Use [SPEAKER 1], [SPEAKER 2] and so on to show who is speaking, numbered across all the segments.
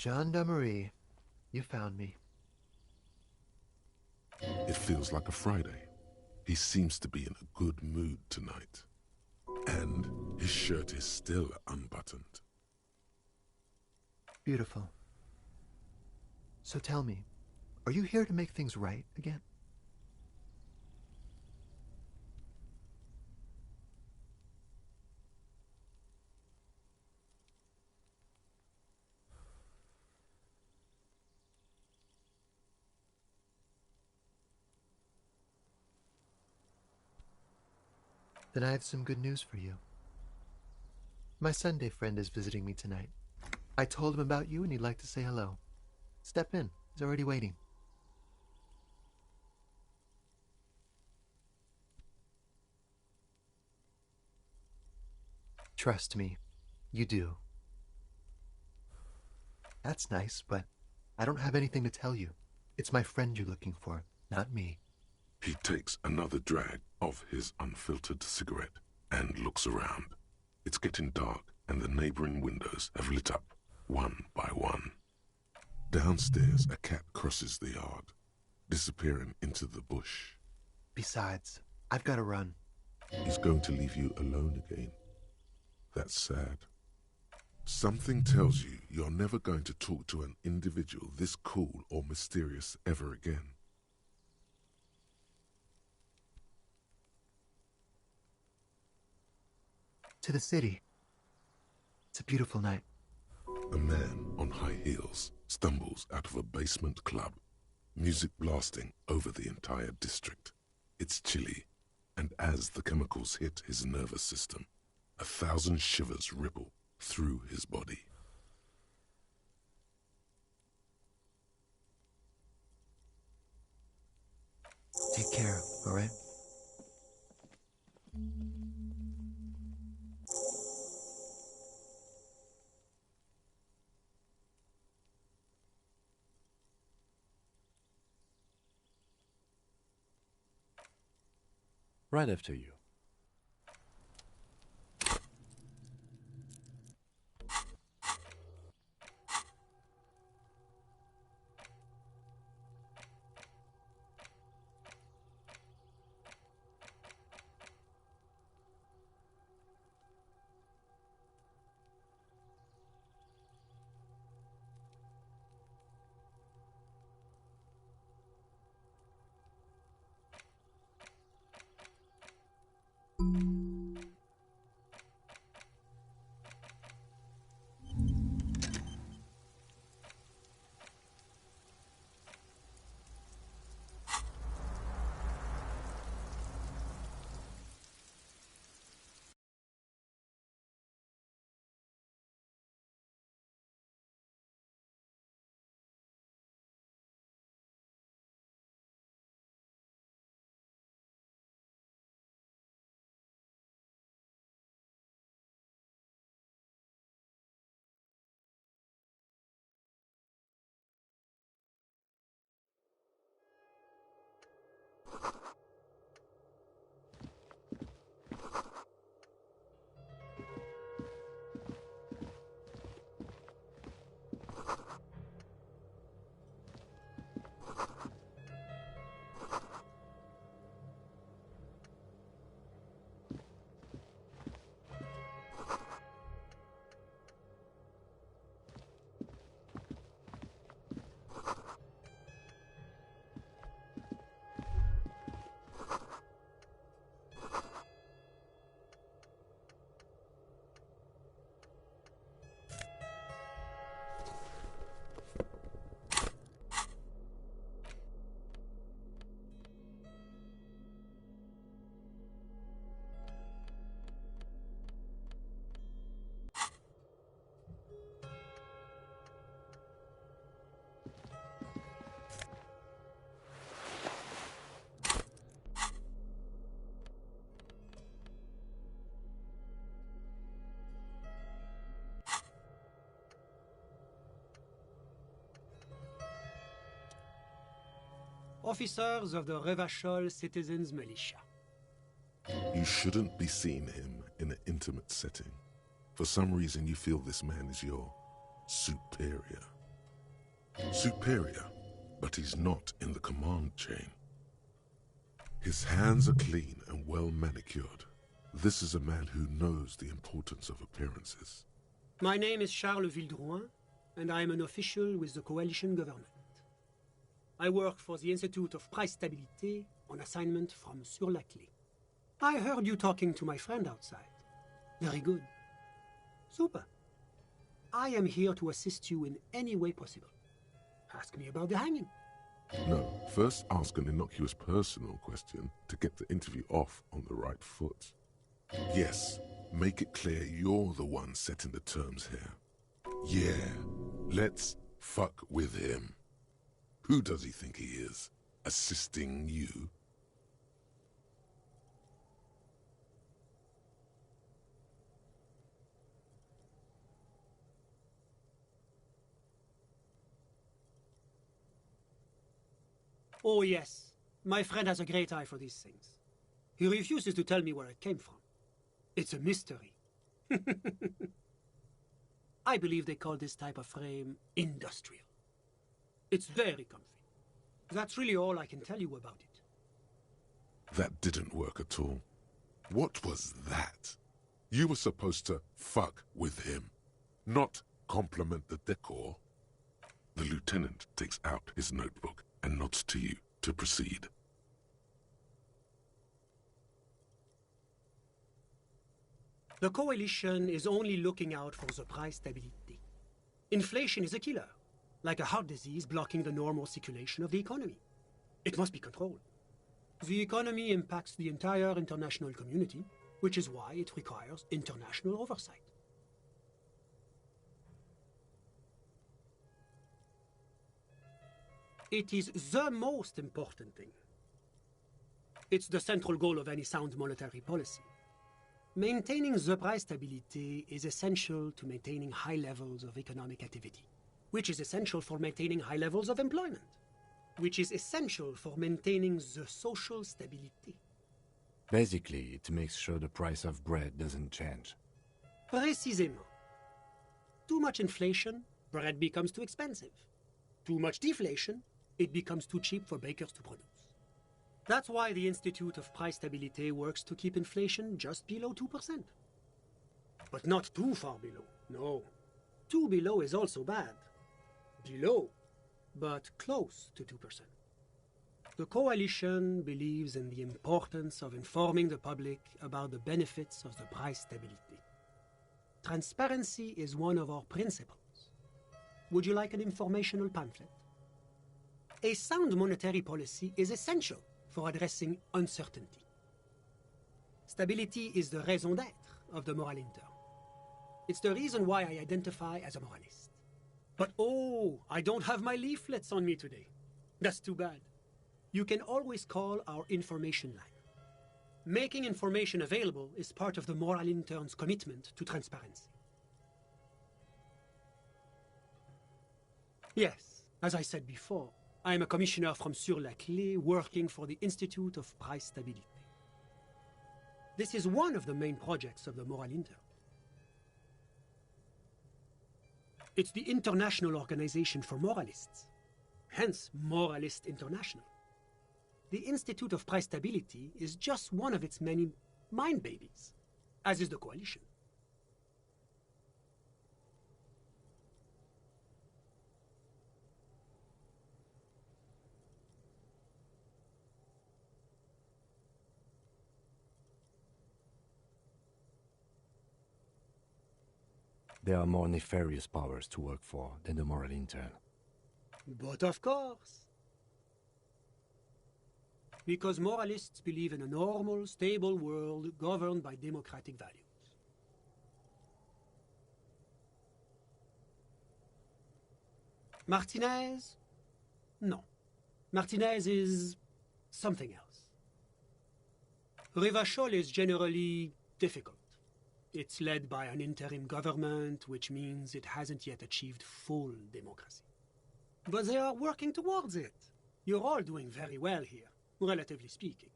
[SPEAKER 1] Gendarmerie, you found me.
[SPEAKER 2] It feels like a Friday. He seems to be in a good mood tonight. And his shirt is still unbuttoned.
[SPEAKER 1] Beautiful. So tell me, are you here to make things right again? Then I have some good news for you. My Sunday friend is visiting me tonight. I told him about you and he'd like to say hello. Step in. He's already waiting. Trust me, you do. That's nice, but I don't have anything to tell you. It's my friend you're looking for, not me.
[SPEAKER 2] He takes another drag of his unfiltered cigarette and looks around. It's getting dark and the neighboring windows have lit up one by one. Downstairs, a cat crosses the yard, disappearing into the bush.
[SPEAKER 1] Besides, I've got to run.
[SPEAKER 2] He's going to leave you alone again. That's sad. Something tells you you're never going to talk to an individual this cool or mysterious ever again.
[SPEAKER 1] To the city. It's a beautiful night.
[SPEAKER 2] A man on high heels stumbles out of a basement club, music blasting over the entire district. It's chilly, and as the chemicals hit his nervous system, 1,000 shivers ripple through his body.
[SPEAKER 1] Take care, all right?
[SPEAKER 3] Right after you.
[SPEAKER 4] Officers of the Revachol Citizens Militia.
[SPEAKER 2] You shouldn't be seeing him in an intimate setting. For some reason you feel this man is your superior. Superior, but he's not in the command chain. His hands are clean and well manicured. This is a man who knows the importance of appearances.
[SPEAKER 4] My name is Charles Vildrouin, and I am an official with the coalition government. I work for the Institute of Price Stabilité on assignment from Sur la Clé. I heard you talking to my friend outside. Very good. Super. I am here to assist you in any way possible. Ask me about the hanging.
[SPEAKER 2] No, first ask an innocuous personal question to get the interview off on the right foot. Yes, make it clear you're the one setting the terms here. Yeah, let's fuck with him. Who does he think he is? Assisting you?
[SPEAKER 4] Oh yes, my friend has a great eye for these things. He refuses to tell me where it came from. It's a mystery. I believe they call this type of frame industrial. It's very comfy. That's really all I can tell you about it.
[SPEAKER 2] That didn't work at all. What was that? You were supposed to fuck with him, not compliment the decor. The lieutenant takes out his notebook and nods to you to proceed.
[SPEAKER 4] The coalition is only looking out for the price stability. Inflation is a killer, like a heart disease blocking the normal circulation of the economy. It must be controlled. The economy impacts the entire international community, which is why it requires international oversight. It is the most important thing. It's the central goal of any sound monetary policy. Maintaining the price stability is essential to maintaining high levels of economic activity, which is essential for maintaining high levels of employment, which is essential for maintaining the social stability.
[SPEAKER 3] Basically, it makes sure the price of bread doesn't change.
[SPEAKER 4] Précisément. Too much inflation, bread becomes too expensive. Too much deflation, it becomes too cheap for bakers to produce. That's why the Institute of Price Stabilité works to keep inflation just below 2%. But not too far below, no. Too below is also bad. Below, but close to 2%. The coalition believes in the importance of informing the public about the benefits of the price stability. Transparency is one of our principles. Would you like an informational pamphlet? A sound monetary policy is essential for addressing uncertainty. Stability is the raison d'être of the moral intern. It's the reason why I identify as a moralist. But oh, I don't have my leaflets on me today. That's too bad. You can always call our information line. Making information available is part of the moral intern's commitment to transparency. Yes, as I said before, I am a commissioner from Sur la Clé working for the Institute of Price Stabilité. This is one of the main projects of the moral intern. It's the international organization for moralists, hence Moralist International. The Institute of Price Stability is just one of its many mind babies, as is the coalition.
[SPEAKER 3] There are more nefarious powers to work for than the moral intern.
[SPEAKER 4] But of course. Because moralists believe in a normal, stable world governed by democratic values. Martinaise? No. Martinaise is something else. Revachol is generally difficult. It's led by an interim government, which means it hasn't yet achieved full democracy. But they are working towards it. You're all doing very well here, relatively speaking.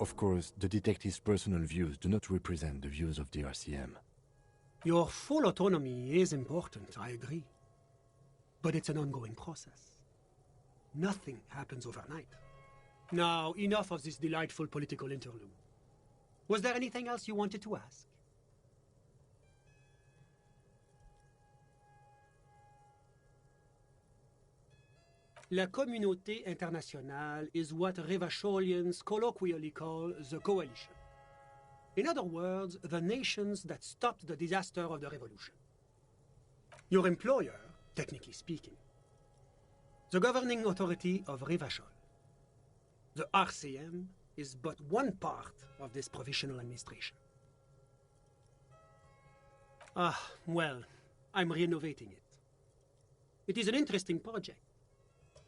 [SPEAKER 3] Of course, the detective's personal views do not represent the views of the RCM.
[SPEAKER 4] Your full autonomy is important, I agree. But it's an ongoing process. Nothing happens overnight. Now, enough of this delightful political interlude. Was there anything else you wanted to ask? La communauté internationale is what Revacholians colloquially call the coalition. In other words, the nations that stopped the disaster of the revolution. Your employer, technically speaking, the governing authority of Revachol. The RCM is but one part of this provisional administration. Well, I'm renovating it. It is an interesting project.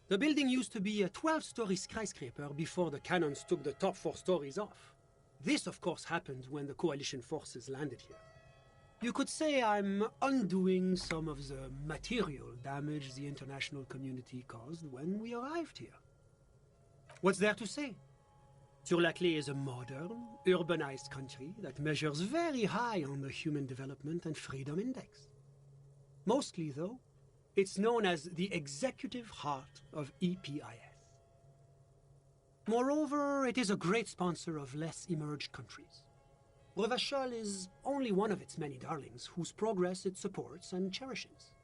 [SPEAKER 4] The building used to be a 12-story skyscraper before the cannons took the top 4 stories off. This, of course, happened when the coalition forces landed here. You could say I'm undoing some of the material damage the international community caused when we arrived here. What's there to say? Sur-la-Clé is a modern, urbanized country that measures very high on the Human Development and Freedom Index. Mostly, though, it's known as the executive heart of EPIS. Moreover, it is a great sponsor of less emerged countries. Revachol is only one of its many darlings whose progress it supports and cherishes.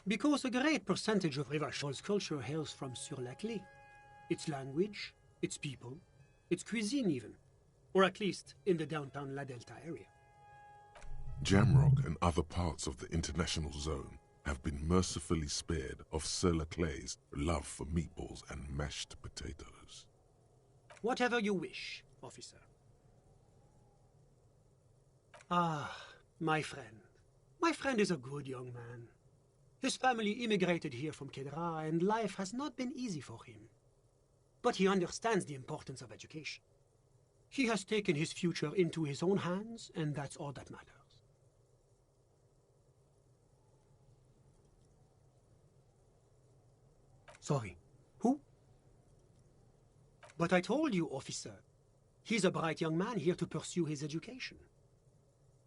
[SPEAKER 4] Because a great percentage of Revachol's culture hails from Sur-la-Clé. Its language, its people, its cuisine even. Or at least in the downtown La Delta area.
[SPEAKER 2] Jamrock and other parts of the international zone have been mercifully spared of Sur-la-Clé's love for meatballs and mashed potatoes.
[SPEAKER 4] Whatever you wish, officer. My friend. My friend is a good young man. His family immigrated here from Kedra, and life has not been easy for him. But he understands the importance of education. He has taken his future into his own hands, and that's all that matters. Sorry, who? But I told you, officer. He's a bright young man here to pursue his education.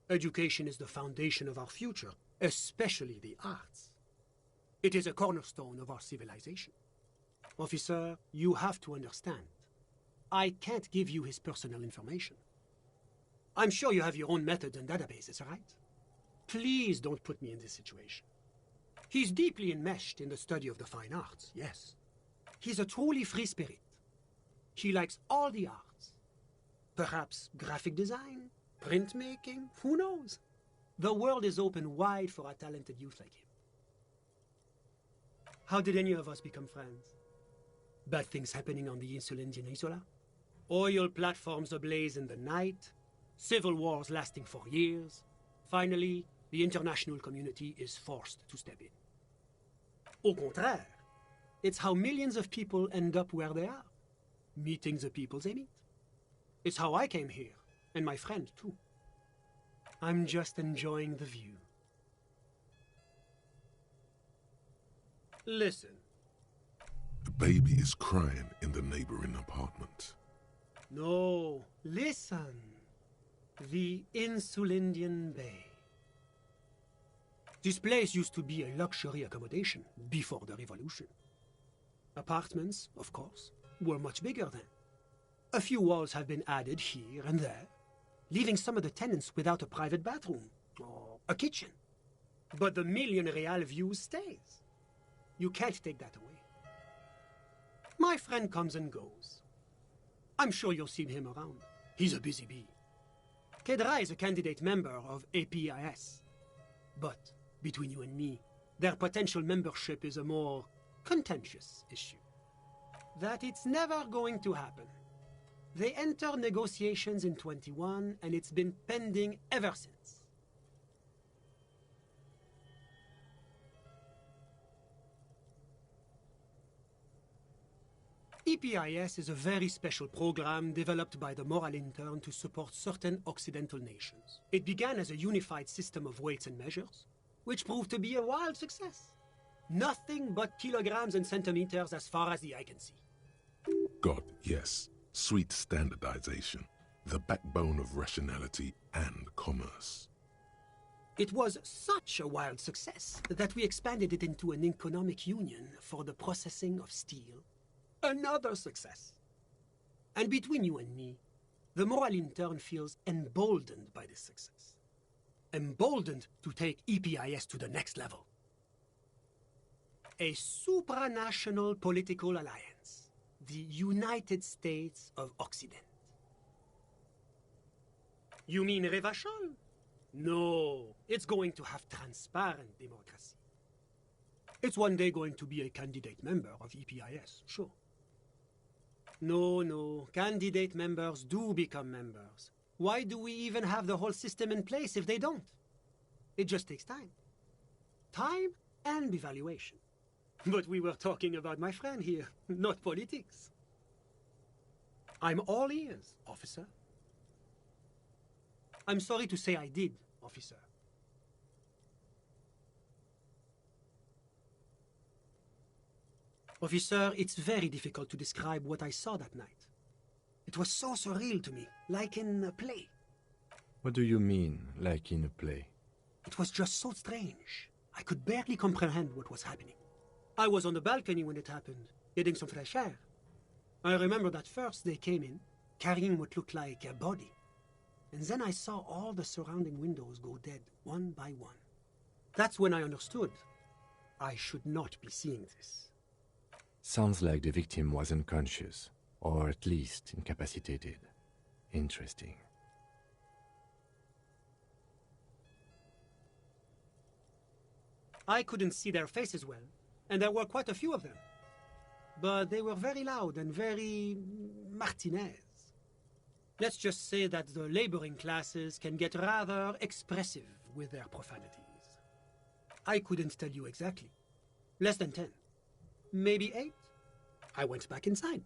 [SPEAKER 4] Education is the foundation of our future, especially the arts. It is a cornerstone of our civilization. Officer, you have to understand. I can't give you his personal information. I'm sure you have your own methods and databases, right? Please don't put me in this situation. He's deeply enmeshed in the study of the fine arts, yes. He's a truly free spirit. He likes all the arts. Perhaps graphic design, printmaking, who knows? The world is open wide for a talented youth like him. How did any of us become friends? Bad things happening on the Insulindian Peninsula? Oil platforms ablaze in the night? Civil wars lasting for years? Finally, the international community is forced to step in. Au contraire, it's how millions of people end up where they are, meeting the people they meet. It's how I came here, and my friend too. I'm just enjoying the view. Listen.
[SPEAKER 2] The baby is crying in the neighboring apartment.
[SPEAKER 4] No, listen. The Insulindian Bay. This place used to be a luxury accommodation before the revolution. Apartments, of course, were much bigger then. A few walls have been added here and there, leaving some of the tenants without a private bathroom or a kitchen. But the million real view stays. You can't take that away. My friend comes and goes. I'm sure you'll see him around. He's a busy bee. Kedra is a candidate member of APIS. But, between you and me, their potential membership is a more contentious issue. That it's never going to happen. They entered negotiations in 21, and it's been pending ever since. EPIS is a very special program developed by the Moral Intern to support certain Occidental nations. It began as a unified system of weights and measures, which proved to be a wild success. Nothing but kilograms and centimeters as far as the eye can see.
[SPEAKER 2] God, yes. Sweet standardization, the backbone of rationality and commerce.
[SPEAKER 4] It was such a wild success that we expanded it into an economic union for the processing of steel. Another success. And between you and me, the moral intern feels emboldened by this success. Emboldened to take EPIS to the next level. A supranational political alliance. The United States of Occident. You mean Revachol? No, it's going to have transparent democracy. It's one day going to be a candidate member of EPIS, sure. No, candidate members do become members. Why do we even have the whole system in place if they don't? It just takes time. Time and evaluation. But we were talking about my friend here, not politics. I'm all ears, officer. I'm sorry to say I did, officer. Officer, it's very difficult to describe what I saw that night. It was so surreal to me, like in a play.
[SPEAKER 3] What do you mean, like in a play?
[SPEAKER 4] It was just so strange. I could barely comprehend what was happening. I was on the balcony when it happened, getting some fresh air. I remember that first they came in, carrying what looked like a body. And then I saw all the surrounding windows go dead, one by one. That's when I understood. I should not be seeing this.
[SPEAKER 3] Sounds like the victim was unconscious, or at least incapacitated. Interesting.
[SPEAKER 4] I couldn't see their faces well, and there were quite a few of them. But they were very loud and very Martinaise. Let's just say that the laboring classes can get rather expressive with their profanities. I couldn't tell you exactly. Less than 10. Maybe 8. I went back inside.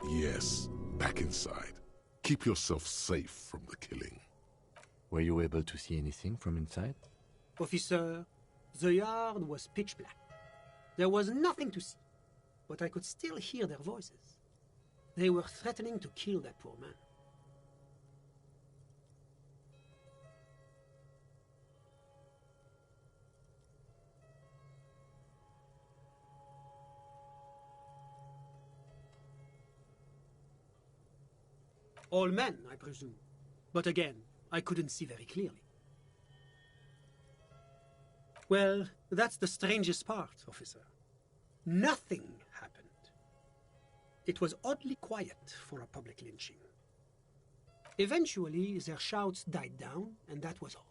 [SPEAKER 2] Yes, back inside. Keep yourself safe from the killing.
[SPEAKER 3] Were you able to see anything from inside?
[SPEAKER 4] Officer, the yard was pitch black. There was nothing to see, but I could still hear their voices. They were threatening to kill that poor man. All men, I presume. But again, I couldn't see very clearly. Well, that's the strangest part, officer. Nothing happened. It was oddly quiet for a public lynching. Eventually, their shouts died down, and that was all.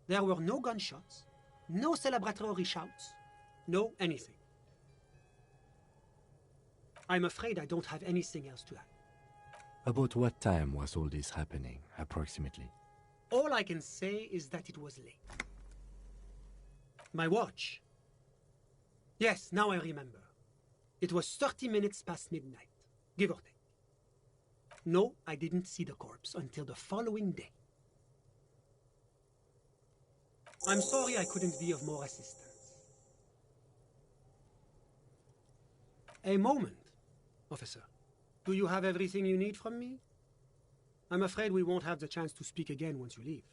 [SPEAKER 4] There were no gunshots, no celebratory shouts, no anything. I'm afraid I don't have anything else to add.
[SPEAKER 3] About what time was all this happening, approximately?
[SPEAKER 4] All I can say is that it was late. My watch. Yes, now I remember. It was 30 minutes past midnight, give or take. No, I didn't see the corpse until the following day. I'm sorry I couldn't be of more assistance. A moment, officer. Do you have everything you need from me? I'm afraid we won't have the chance to speak again once you leave.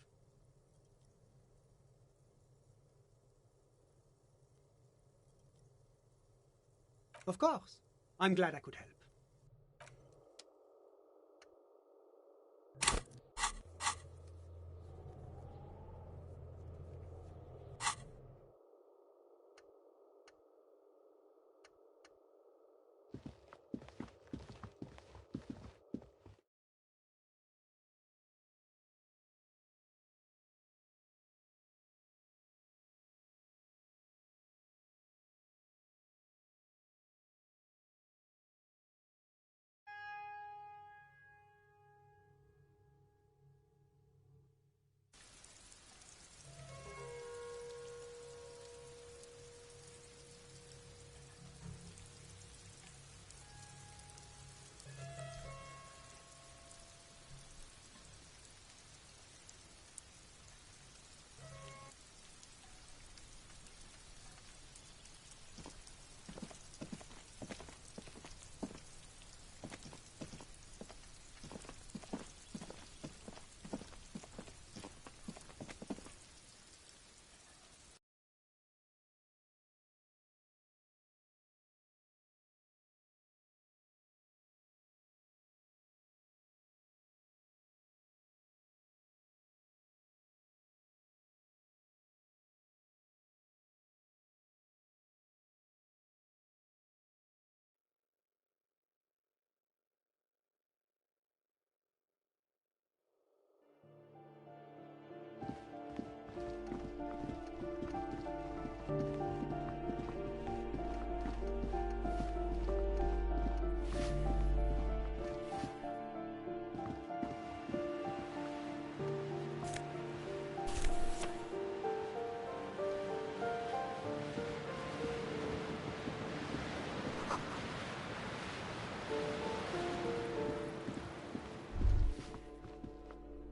[SPEAKER 4] Of course. I'm glad I could help.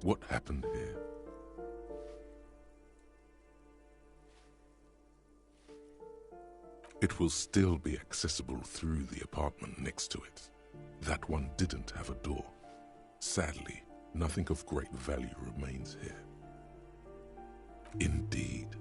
[SPEAKER 2] What happened here? It will still be accessible through the apartment next to it. That one didn't have a door. Sadly, nothing of great value remains here. Indeed.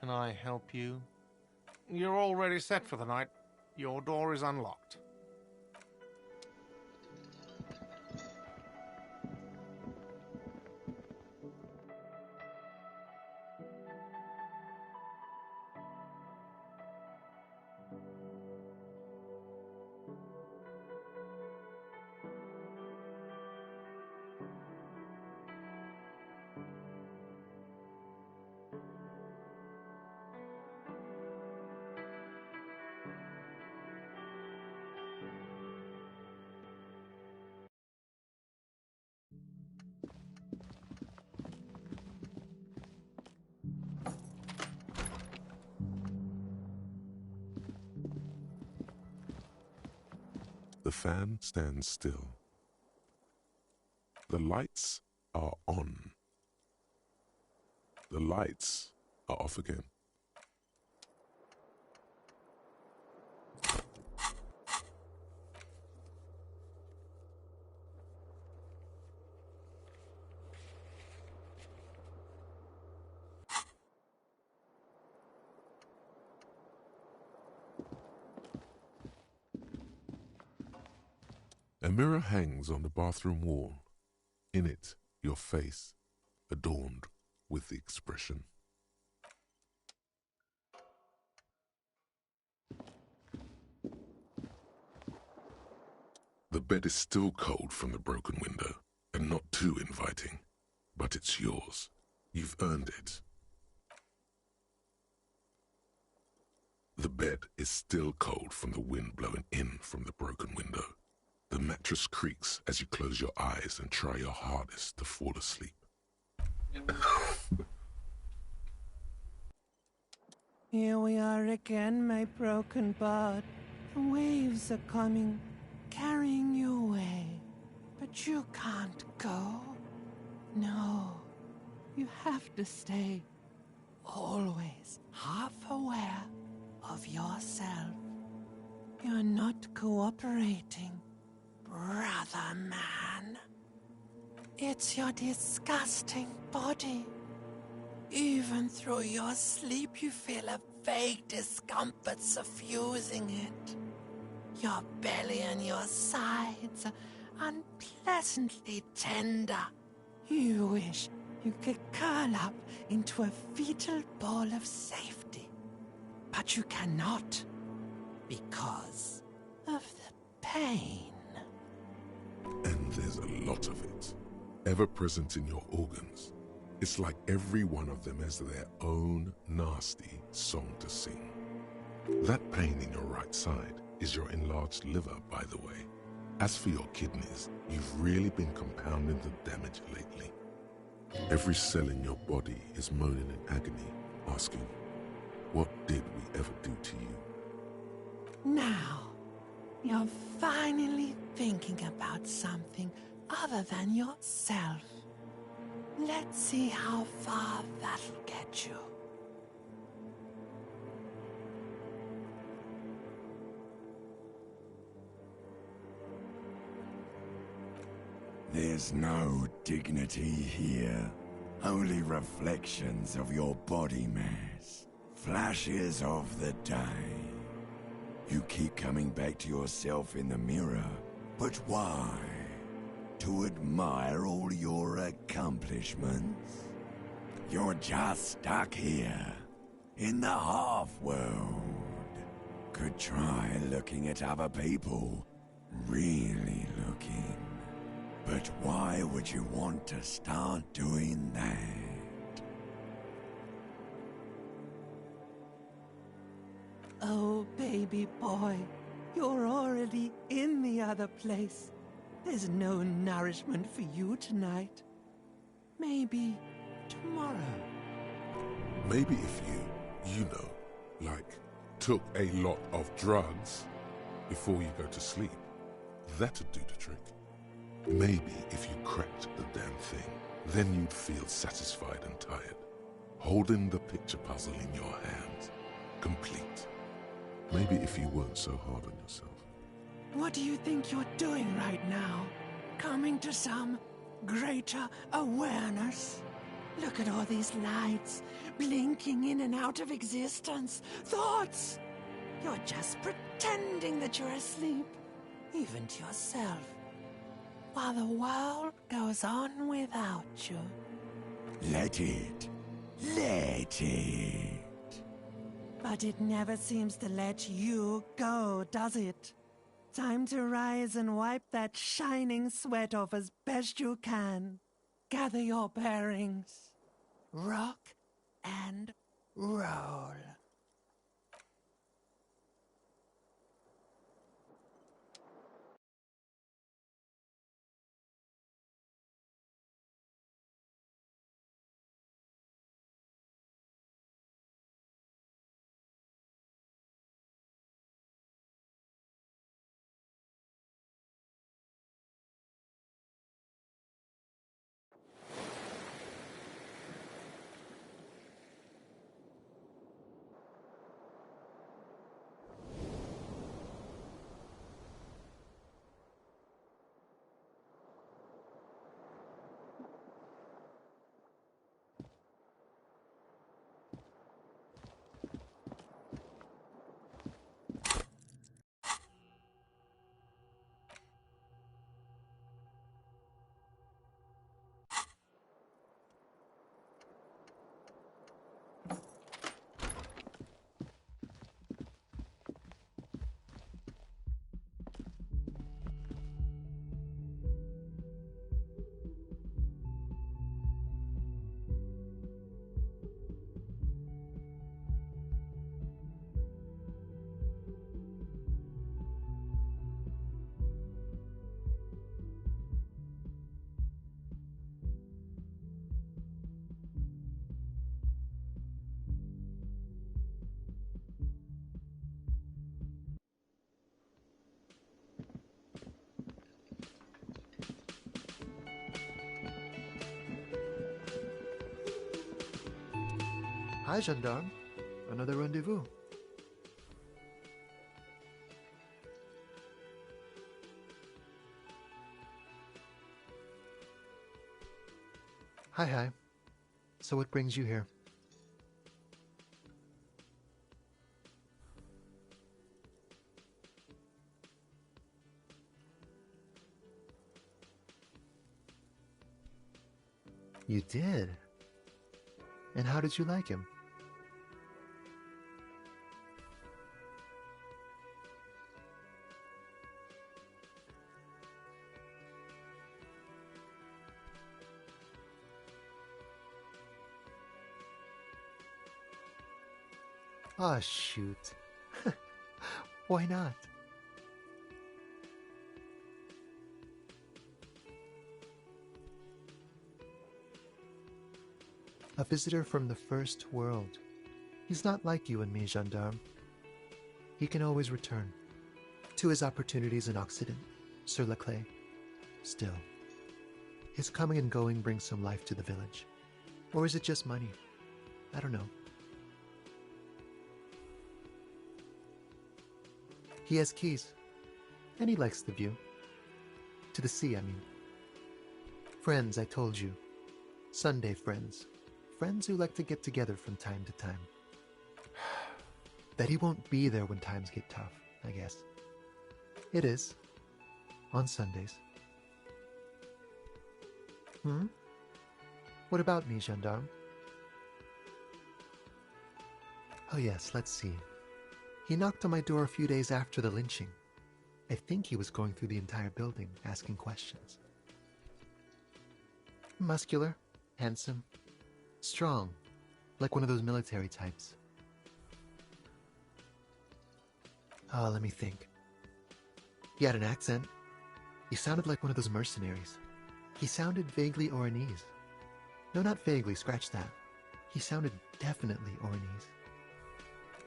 [SPEAKER 5] Can I help you? You're already set for the night. Your door is unlocked.
[SPEAKER 2] The fan stands still. The lights are on. The lights are off again. A mirror hangs on the bathroom wall. In it, your face, adorned with the expression. The bed is still cold from the broken window, and not too inviting, but it's yours. You've earned it. The bed is still cold from the wind blowing in from the broken window. The mattress creaks as you close your eyes and try your hardest to fall asleep.
[SPEAKER 6] Here we are again, my broken bud. The waves are coming, carrying you away. But you can't go. No, you have to stay. Always half aware of yourself. You're not cooperating, brother man. It's your disgusting body. Even through your sleep you feel a vague discomfort suffusing it. Your belly and your sides are unpleasantly tender. You wish you could curl up into a fetal ball of safety. But you cannot, because of the pain.
[SPEAKER 2] And there's a lot of it, ever present in your organs. It's like every one of them has their own nasty song to sing. That pain in your right side is your enlarged liver, by the way. As for your kidneys, you've really been compounding the damage lately. Every cell in your body is moaning in agony, asking, what did we ever do to you?
[SPEAKER 6] Now, you're finally thinking about something other than yourself. Let's see how far that'll get you.
[SPEAKER 7] There's no dignity here. Only reflections of your body mass. Flashes of the day. You keep coming back to yourself in the mirror. But why? To admire all your accomplishments? You're just stuck here, in the half-world. Could try looking at other people. Really looking. But why would you want to start doing that?
[SPEAKER 6] Oh, baby boy, you're already in the other place. There's no nourishment for you tonight. Maybe tomorrow.
[SPEAKER 2] Maybe if you like, took a lot of drugs before you go to sleep, that'd do the trick. Maybe if you cracked the damn thing, then you'd feel satisfied and tired, holding the picture puzzle in your hands, complete. Maybe if you weren't so hard on yourself.
[SPEAKER 6] What do you think you're doing right now? Coming to some greater awareness? Look at all these lights, blinking in and out of existence. Thoughts! You're just pretending that you're asleep, even to yourself, while the world goes on without you.
[SPEAKER 7] Let it. Let it.
[SPEAKER 6] But it never seems to let you go, does it? Time to rise and wipe that shining sweat off as best you can. Gather your bearings. Rock and roll.
[SPEAKER 1] Hi, gendarme. Another rendezvous. Hi. So what brings you here? You did? And how did you like him? Ah, shoot. Why not? A visitor from the first world. He's not like you and me, gendarme. He can always return to his opportunities in Occident, sur la clé. Still, his coming and going brings some life to the village. Or is it just money? I don't know. He has keys, and he likes the view. To the sea, I mean. Friends, I told you. Sunday friends. Friends who like to get together from time to time. That he won't be there when times get tough, I guess. It is. On Sundays. What about me, gendarme? Oh yes, let's see. He knocked on my door a few days after the lynching. I think he was going through the entire building, asking questions. Muscular, handsome, strong, like one of those military types. Oh, let me think. He had an accent. He sounded like one of those mercenaries. He sounded vaguely Oranese. No, not vaguely, scratch that. He sounded definitely Oranese.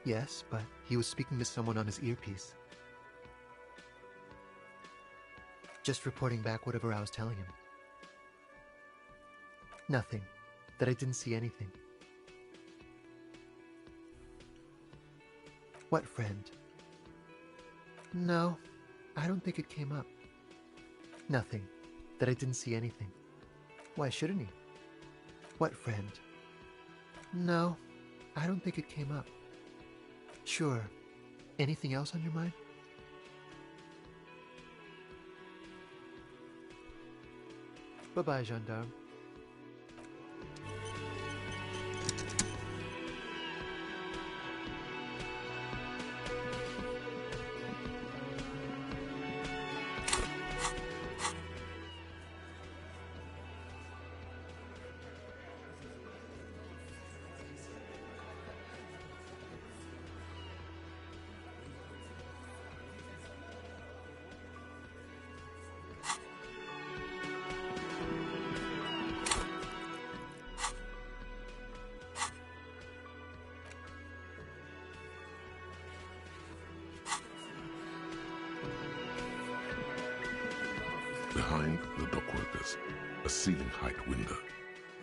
[SPEAKER 1] Yes, but he was speaking to someone on his earpiece. Just reporting back whatever I was telling him. Nothing. That I didn't see anything. What friend? No, I don't think it came up. Nothing. That I didn't see anything. Why shouldn't he? What friend? No, I don't think it came up. Sure. Anything else on your mind? Bye-bye, gendarme.
[SPEAKER 2] Behind the dockworkers, a ceiling height window.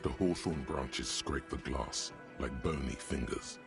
[SPEAKER 2] The hawthorn branches scrape the glass like bony fingers.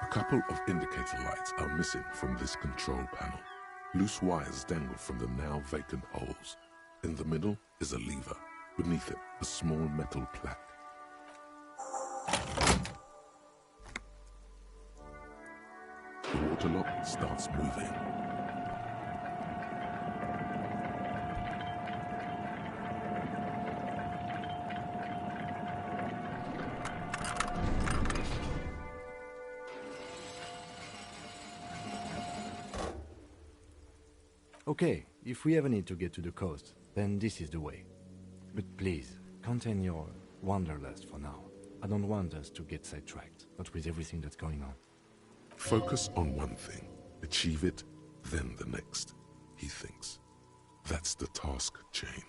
[SPEAKER 2] A couple of indicator lights are missing from this control panel. Loose wires dangle from the now vacant holes. In the middle is a lever. Beneath it, a small metal plaque. The water lock starts moving.
[SPEAKER 3] Okay, If we ever need to get to the coast, then this is the way. But please, contain your wanderlust for now. I don't want us to get sidetracked, not with everything that's going on.
[SPEAKER 2] Focus on one thing, achieve it, then the next, he thinks. That's the task chain.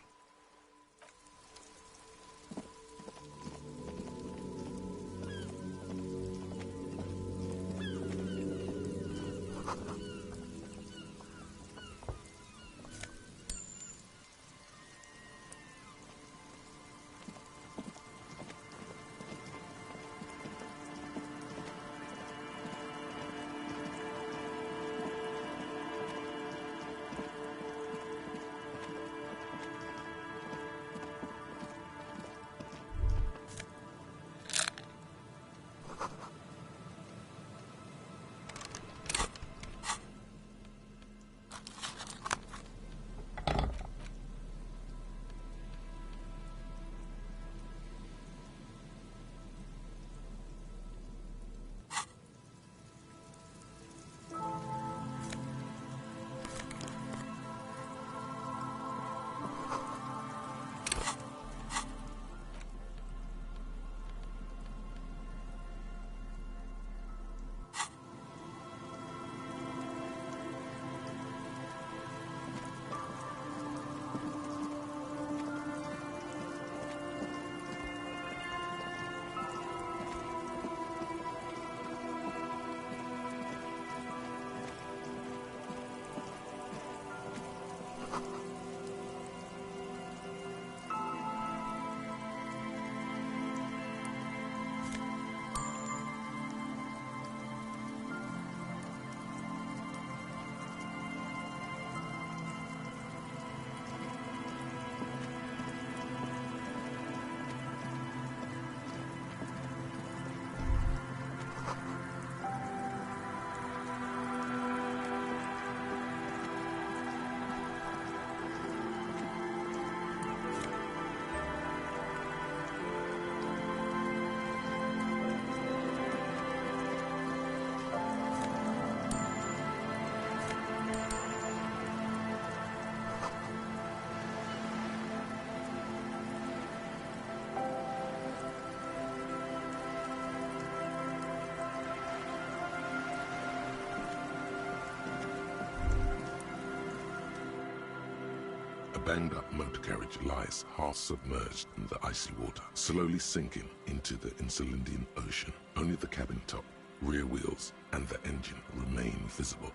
[SPEAKER 2] A banged-up motor carriage lies half-submerged in the icy water, slowly sinking into the Insulindian Ocean. Only the cabin top, rear wheels, and the engine remain visible.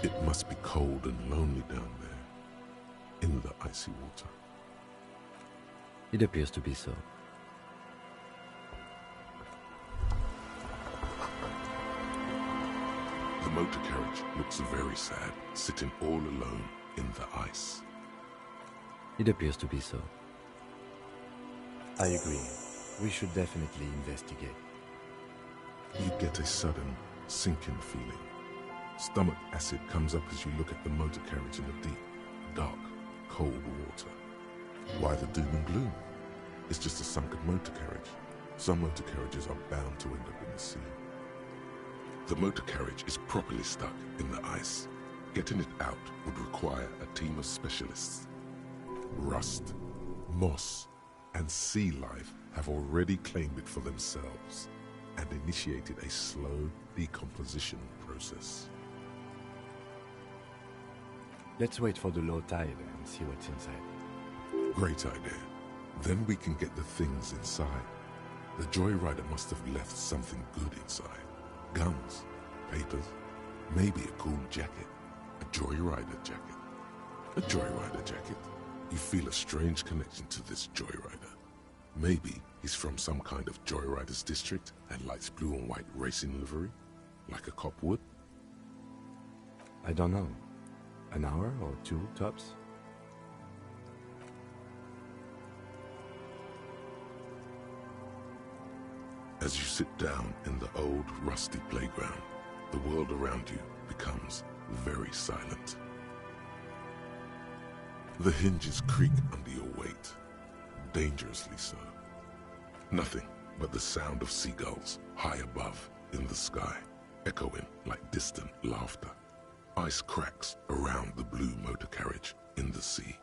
[SPEAKER 2] It must be cold and lonely down there, in the icy water.
[SPEAKER 3] It appears to be so.
[SPEAKER 2] The motor carriage looks very sad, sitting all alone in the ice.
[SPEAKER 3] It appears to be so. I agree. We should definitely investigate.
[SPEAKER 2] You get a sudden, sinking feeling. Stomach acid comes up as you look at the motor carriage in the deep, dark, cold water. Why the doom and gloom? It's just a sunken motor carriage. Some motor carriages are bound to end up in the sea. The motor carriage is properly stuck in the ice. Getting it out would require a team of specialists. Rust, moss, and sea life have already claimed it for themselves and initiated a slow decomposition process.
[SPEAKER 3] Let's wait for the low tide and see what's inside.
[SPEAKER 2] Great idea. Then we can get the things inside. The Joyrider must have left something good inside. Guns, papers, maybe a cool jacket. A Joyrider jacket. A Joyrider jacket. You feel a strange connection to this Joyrider. Maybe he's from some kind of Joyriders district and likes blue and white racing livery, like a cop would.
[SPEAKER 3] I don't know. An hour or two, tops?
[SPEAKER 2] As you sit down in the old, rusty playground, the world around you becomes very silent. The hinges creak under your weight, dangerously so. Nothing but the sound of seagulls high above in the sky, echoing like distant laughter. Ice cracks around the blue motor carriage, in the sea.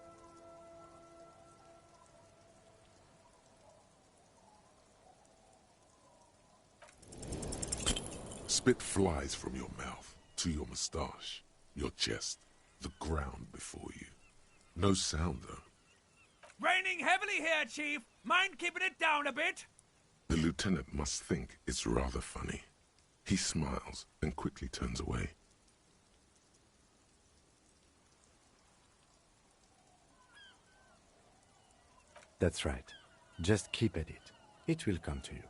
[SPEAKER 2] Spit flies from your mouth to your moustache, your chest, the ground before you. No sound, though.
[SPEAKER 8] Raining heavily here, Chief. Mind keeping it down a bit?
[SPEAKER 2] The lieutenant must think it's rather funny. He smiles and quickly turns away.
[SPEAKER 3] That's right. Just keep at it. It will come to you.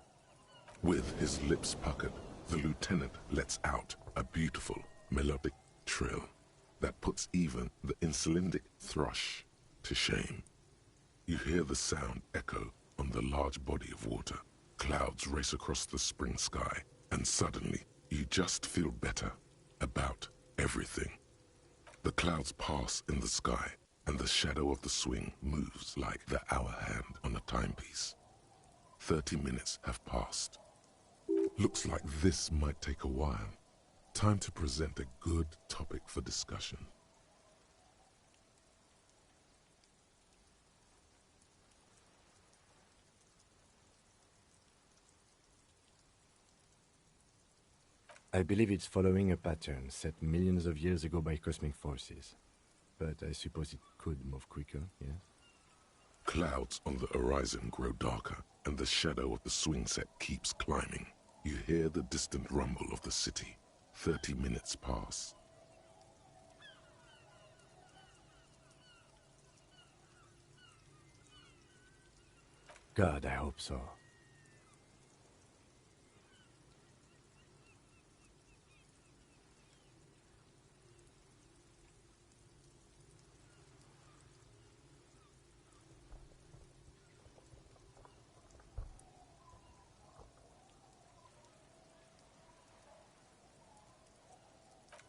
[SPEAKER 2] With his lips puckered, the lieutenant lets out a beautiful, melodic trill that puts even the insulindic thrush to shame. You hear the sound echo on the large body of water. Clouds race across the spring sky, and suddenly you just feel better about everything. The clouds pass in the sky, and the shadow of the swing moves like the hour hand on a timepiece. 30 minutes have passed. Looks like this might take a while. Time to present a good topic for discussion.
[SPEAKER 3] I believe it's following a pattern set millions of years ago by cosmic forces. But I suppose it could move quicker, yes?
[SPEAKER 2] Clouds on the horizon grow darker, and the shadow of the swing set keeps climbing. You hear the distant rumble of the city. 30 minutes pass.
[SPEAKER 3] God, I hope so.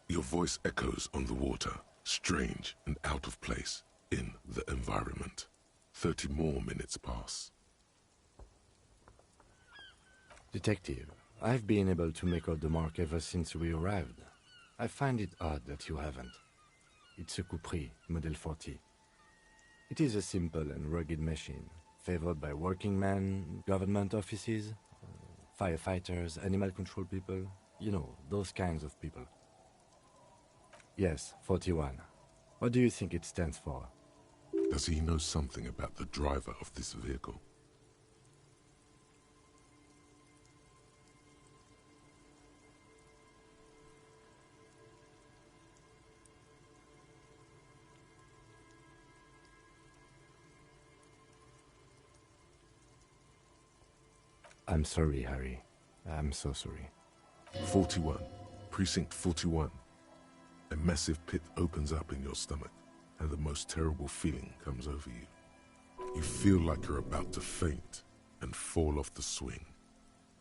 [SPEAKER 2] Your voice echoes on the water, strange and out of place in the environment. 30 more minutes pass.
[SPEAKER 3] Detective, I've been able to make out the mark ever since we arrived. I find it odd that you haven't. It's a Coupris, Model 40. It is a simple and rugged machine, favored by working men, government offices, firefighters, animal control people, you know, those kinds of people. Yes, 41. What do you think it stands for?
[SPEAKER 2] Does he know something about the driver of this vehicle?
[SPEAKER 3] I'm sorry, Harry. I'm so sorry.
[SPEAKER 2] 41. Precinct 41. A massive pit opens up in your stomach, and the most terrible feeling comes over you. You feel like you're about to faint and fall off the swing.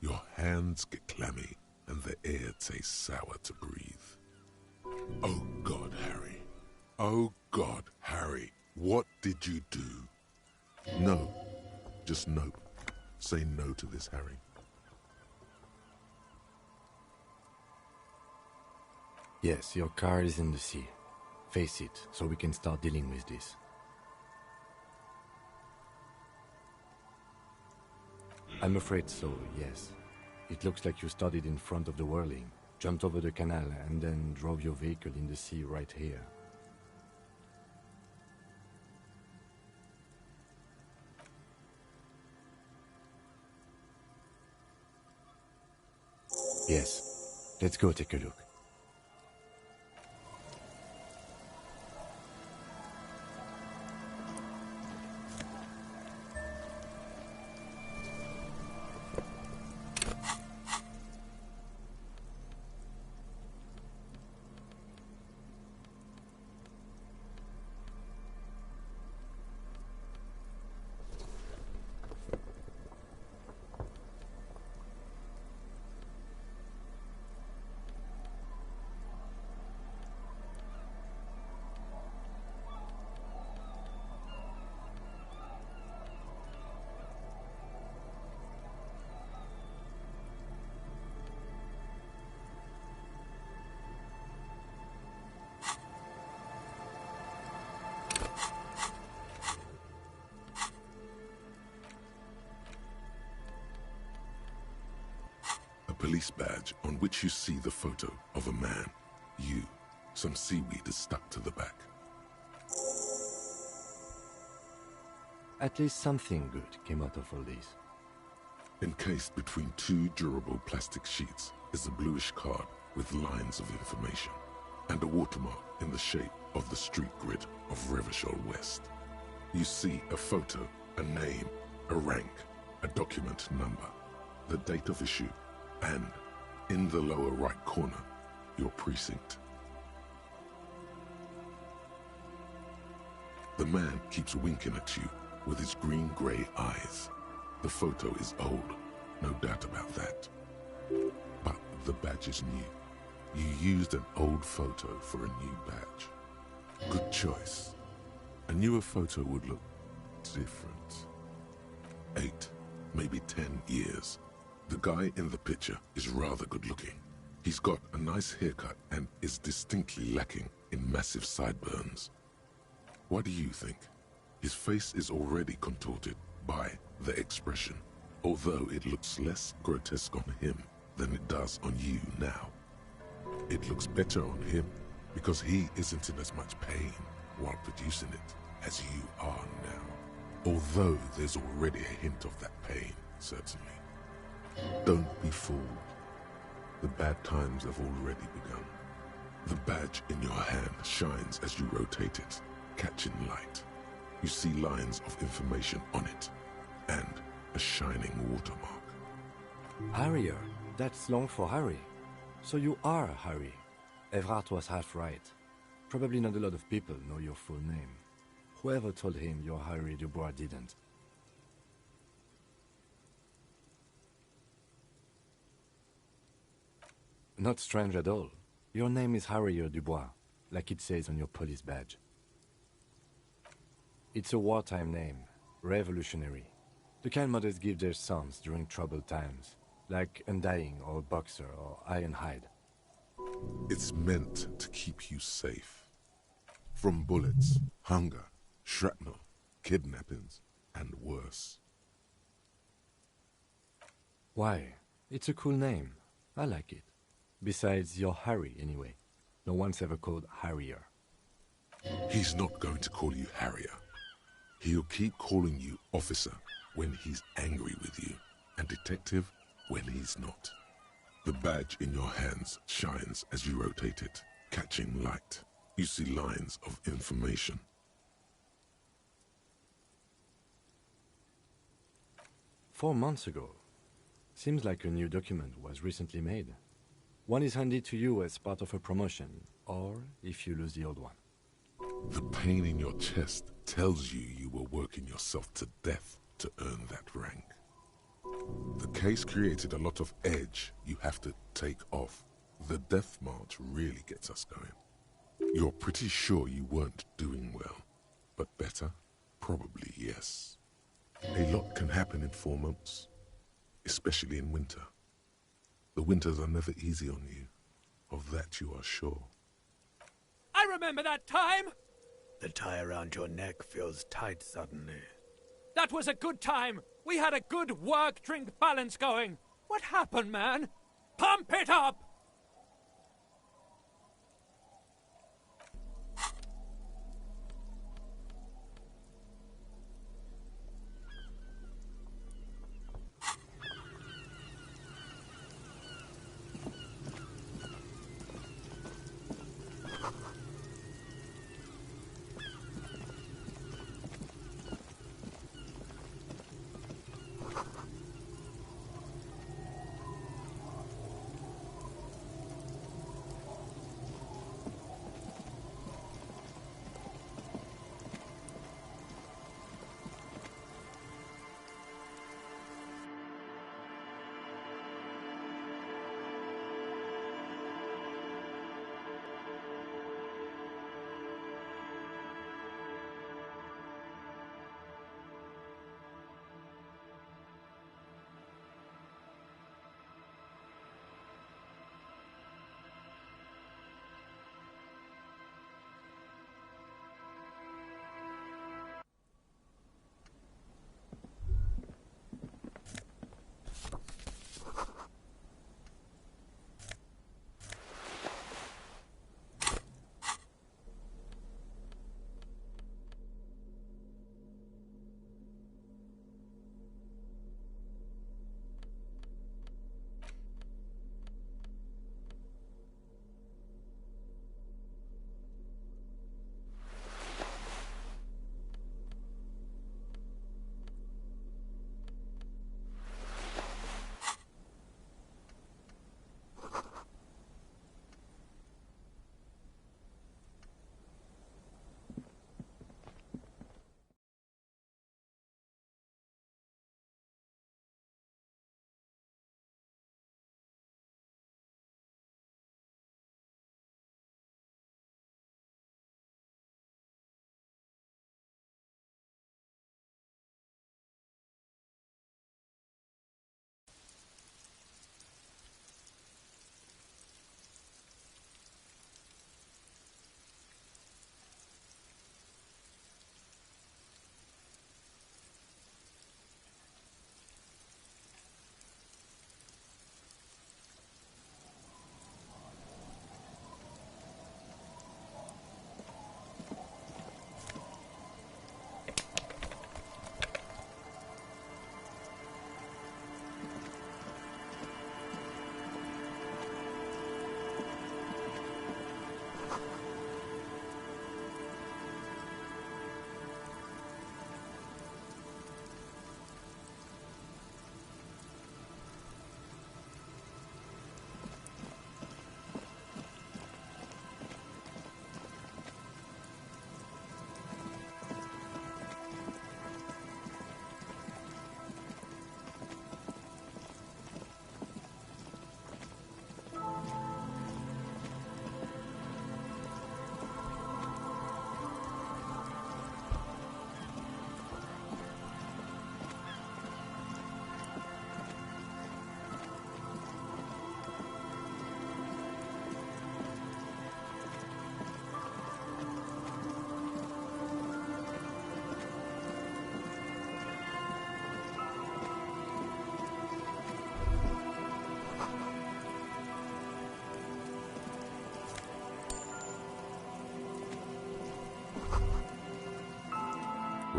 [SPEAKER 2] Your hands get clammy, and the air tastes sour to breathe. Oh God, Harry. Oh God, Harry. What did you do? No. Just no. Say no to this, Harry.
[SPEAKER 3] Yes, your car is in the sea. Face it, so we can start dealing with this. I'm afraid so, yes. It looks like you started in front of the whirling, jumped over the canal, and then drove your vehicle in the sea right here. Yes, let's go take a look.
[SPEAKER 2] police badge on which you see the photo of a man. You. Some seaweed is stuck to the back.
[SPEAKER 3] At least something good came out of all this.
[SPEAKER 2] Encased between two durable plastic sheets is a bluish card with lines of information and a watermark in the shape of the street grid of Revachol West. You see a photo, a name, a rank, a document number, the date of issue, and, in the lower right corner, your precinct. The man keeps winking at you with his green-grey eyes. The photo is old, no doubt about that. But the badge is new. You used an old photo for a new badge. Good choice. A newer photo would look different. 8, maybe 10 years. The guy in the picture is rather good looking. He's got a nice haircut and is distinctly lacking in massive sideburns. What do you think? His face is already contorted by the expression, although it looks less grotesque on him than it does on you now. It looks better on him because he isn't in as much pain while producing it as you are now. Although there's already a hint of that pain, certainly. Don't be fooled. The bad times have already begun. The badge in your hand shines as you rotate it, catching light. You see lines of information on it, and a shining watermark.
[SPEAKER 3] Harrier, that's long for Harry. So you are Harry. Evrard was half right. Probably not a lot of people know your full name. Whoever told him you're Harry Dubois didn't. Not strange at all. Your name is Harrier Dubois, like it says on your police badge. It's a wartime name, revolutionary. The kind mothers give their sons during troubled times, like Undying or Boxer or Ironhide.
[SPEAKER 2] It's meant to keep you safe. From bullets, hunger, shrapnel, kidnappings, and worse.
[SPEAKER 3] Why? It's a cool name. I like it. Besides, you're Harry anyway. No one's ever called Harrier.
[SPEAKER 2] He's not going to call you Harrier. He'll keep calling you officer when he's angry with you, and detective when he's not. The badge in your hands shines as you rotate it, catching light. You see lines of information.
[SPEAKER 3] "4 months ago. Seems like a new document was recently made. One is handed to you as part of a promotion, or if you lose the old one.
[SPEAKER 2] The pain in your chest tells you were working yourself to death to earn that rank. The case created a lot of edge you have to take off. The death march really gets us going. You're pretty sure you weren't doing well, but better? Probably yes. A lot can happen in 4 months, especially in winter. The winters are never easy on you. Of that you are sure.
[SPEAKER 8] I remember that time!
[SPEAKER 9] The tie around your neck feels tight suddenly.
[SPEAKER 8] That was a good time! We had a good work-drink balance going! What happened, man? Pump it up!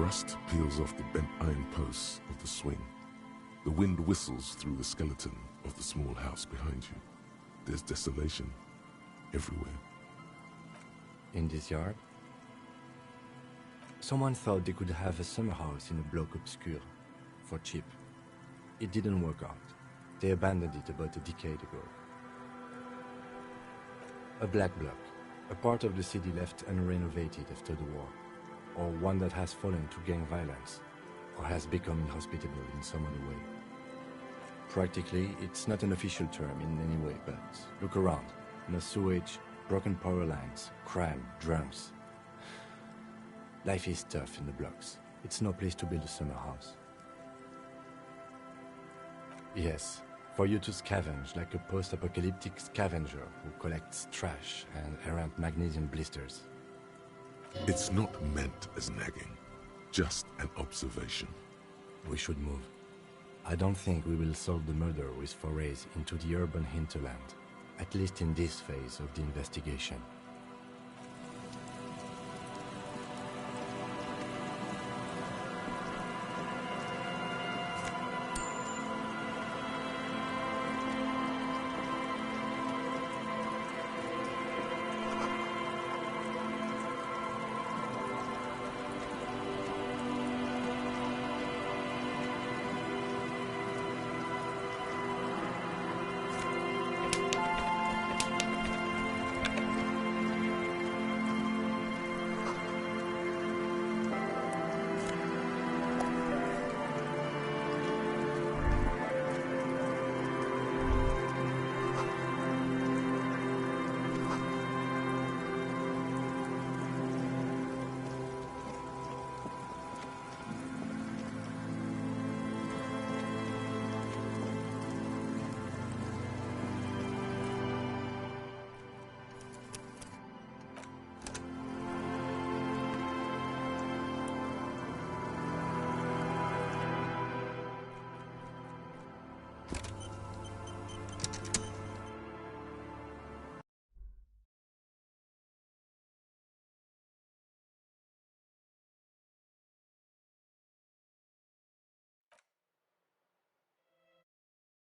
[SPEAKER 2] Rust peels off the bent iron posts of the swing. The wind whistles through the skeleton of the small house behind you. There's desolation everywhere.
[SPEAKER 3] In this yard? Someone thought they could have a summer house in a bloc obscur, for cheap. It didn't work out. They abandoned it about a decade ago. A black bloc, a part of the city left unrenovated after the war, or one that has fallen to gang violence, or has become inhospitable in some other way. Practically, it's not an official term in any way, but look around. No sewage, broken power lines, crime, drums. Life is tough in the blocks. It's no place to build a summer house. Yes, for you to scavenge like a post-apocalyptic scavenger who collects trash and errant magnesium blisters.
[SPEAKER 2] It's not meant as nagging, just an observation.
[SPEAKER 3] We should move. I don't think we will solve the murder with forays into the urban hinterland, at least in this phase of the investigation.